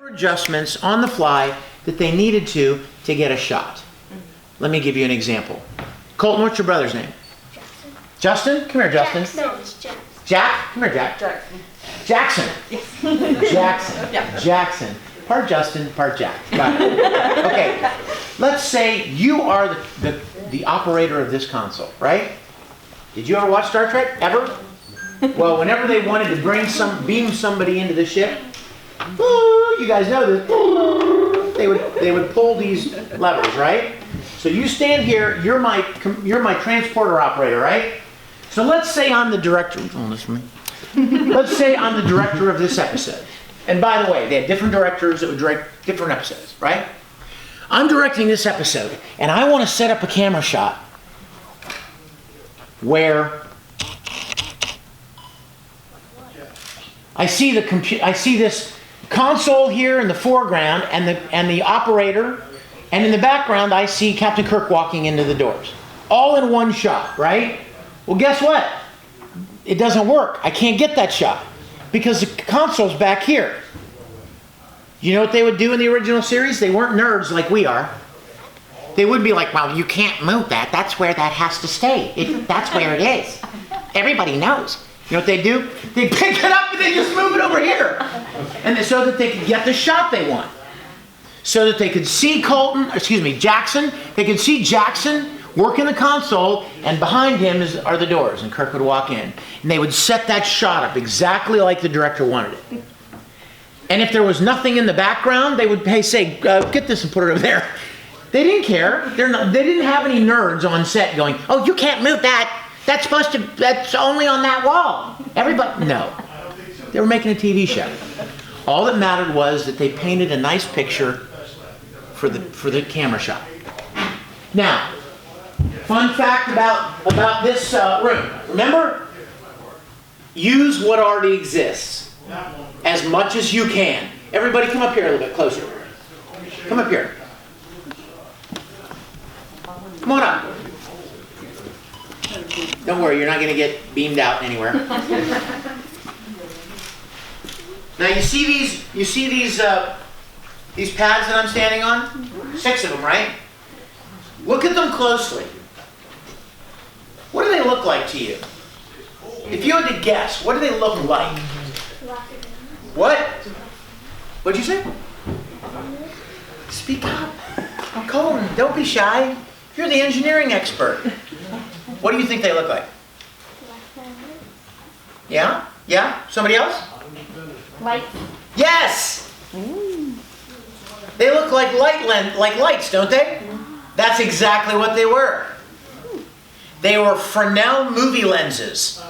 Adjustments on the fly that they needed to get a shot. Let me give you an example. Colton, what's your brother's name? Jackson. Justin? Come here, Justin. No, it's Jack. Jack? Come here, Jack. Jackson. Jackson. Jackson. Yeah. Jackson. Part Justin, part Jack. Got it. Okay. Let's say you are the operator of this console, right? Did you ever watch Star Trek? Ever? Well, whenever they wanted to beam somebody into the ship, you guys know this. They would pull these levers, right? So you stand here. You're my transporter operator, right? So let's say I'm the director. Don't listen to me. Let's say I'm the director of this episode. And by the way, they had different directors that would direct different episodes, right? I'm directing this episode, and I want to set up a camera shot where I see this console here in the foreground and the operator, and in the background I see Captain Kirk walking into the doors. All in one shot, right? Well, guess what? It doesn't work. I can't get that shot because the console's back here. You know what they would do in the original series? They weren't nerds like we are. They would be like, well, you can't move that. That's where that has to stay. That's where it is. Everybody knows. You know what they do? They pick it up and they just move it over here. And so that they could get the shot they want. So that they could see Jackson. They could see Jackson working the console, and behind him are the doors, and Kirk would walk in. And they would set that shot up exactly like the director wanted it. And if there was nothing in the background, they would say, get this and put it over there. They didn't care. They didn't have any nerds on set going, oh, you can't move that. That's only on that wall. Everybody, no. They were making a TV show. All that mattered was that they painted a nice picture for the camera shot. Now, fun fact about this room. Remember, use what already exists as much as you can. Everybody come up here a little bit closer. Come up here. Come on up. Don't worry, you're not going to get beamed out anywhere. Now you see these pads that I'm standing on? 6 of them, right? Look at them closely. What do they look like to you? If you had to guess, what do they look like? What? What'd you say? Speak up. Colin, don't be shy. You're the engineering expert. What do you think they look like? Yeah? Yeah? Somebody else? Lights. Yes! They look like lights, don't they? That's exactly what they were. They were Fresnel movie lenses.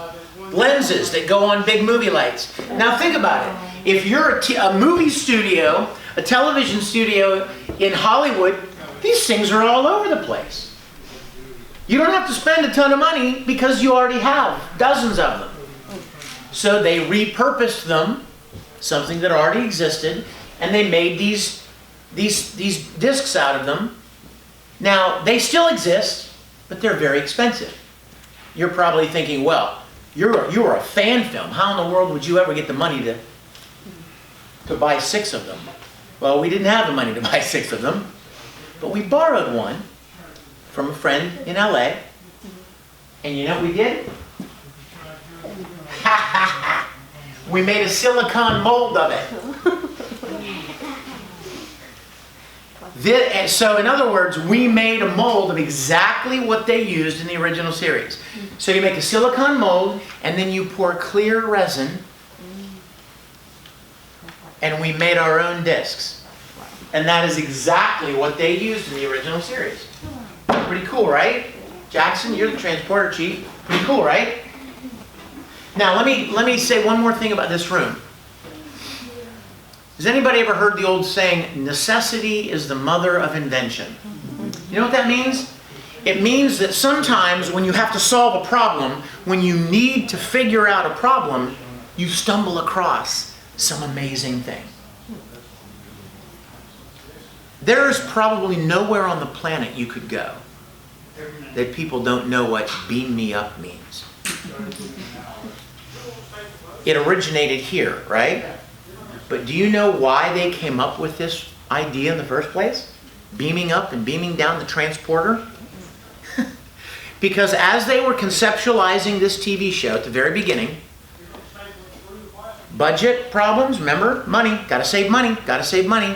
Lenses that go on big movie lights. Now think about it. If you're a movie studio, a television studio in Hollywood, these things are all over the place. You don't have to spend a ton of money because you already have dozens of them. So they repurposed them, something that already existed, and they made these discs out of them. Now, they still exist, but they're very expensive. You're probably thinking, well, you're a fan film. How in the world would you ever get the money to buy 6 of them? Well, we didn't have the money to buy 6 of them, but we borrowed one from a friend in LA. And you know what we did? We made a silicone mold of it. So in other words, we made a mold of exactly what they used in the original series. So you make a silicone mold, and then you pour clear resin, and we made our own discs. And that is exactly what they used in the original series. Pretty cool, right? Jackson, you're the transporter chief. Pretty cool, right? Now let me say one more thing about this room. Has anybody ever heard the old saying, necessity is the mother of invention? You know what that means? It means that sometimes when you have to solve a problem, when you need to figure out a problem, you stumble across some amazing thing. There's probably nowhere on the planet you could go that people don't know what beam me up means. It originated here, right? But do you know why they came up with this idea in the first place? Beaming up and beaming down the transporter? Because as they were conceptualizing this TV show at the very beginning, budget problems, remember? Money, gotta save money, gotta save money.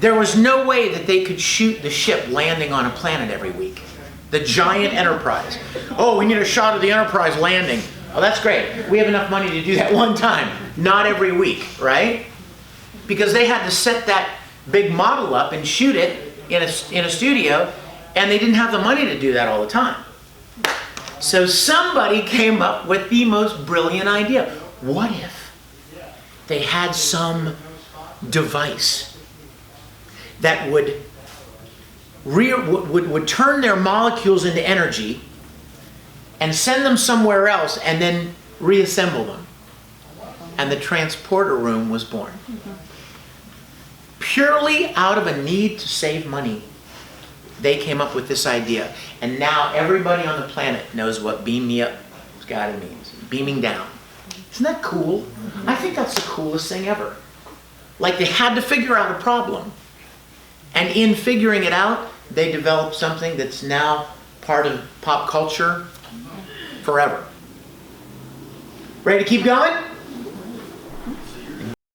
There was no way that they could shoot the ship landing on a planet every week. The giant Enterprise. Oh, we need a shot of the Enterprise landing. Oh, that's great. We have enough money to do that one time, not every week, right? Because they had to set that big model up and shoot it in a studio, and they didn't have the money to do that all the time. So somebody came up with the most brilliant idea. What if they had some device that would turn their molecules into energy and send them somewhere else and then reassemble them? And the transporter room was born. Purely out of a need to save money, they came up with this idea. And now everybody on the planet knows what beam me up means. Beaming down. Isn't that cool? I think that's the coolest thing ever. Like, they had to figure out a problem. And in figuring it out, they developed something that's now part of pop culture forever. Ready to keep going?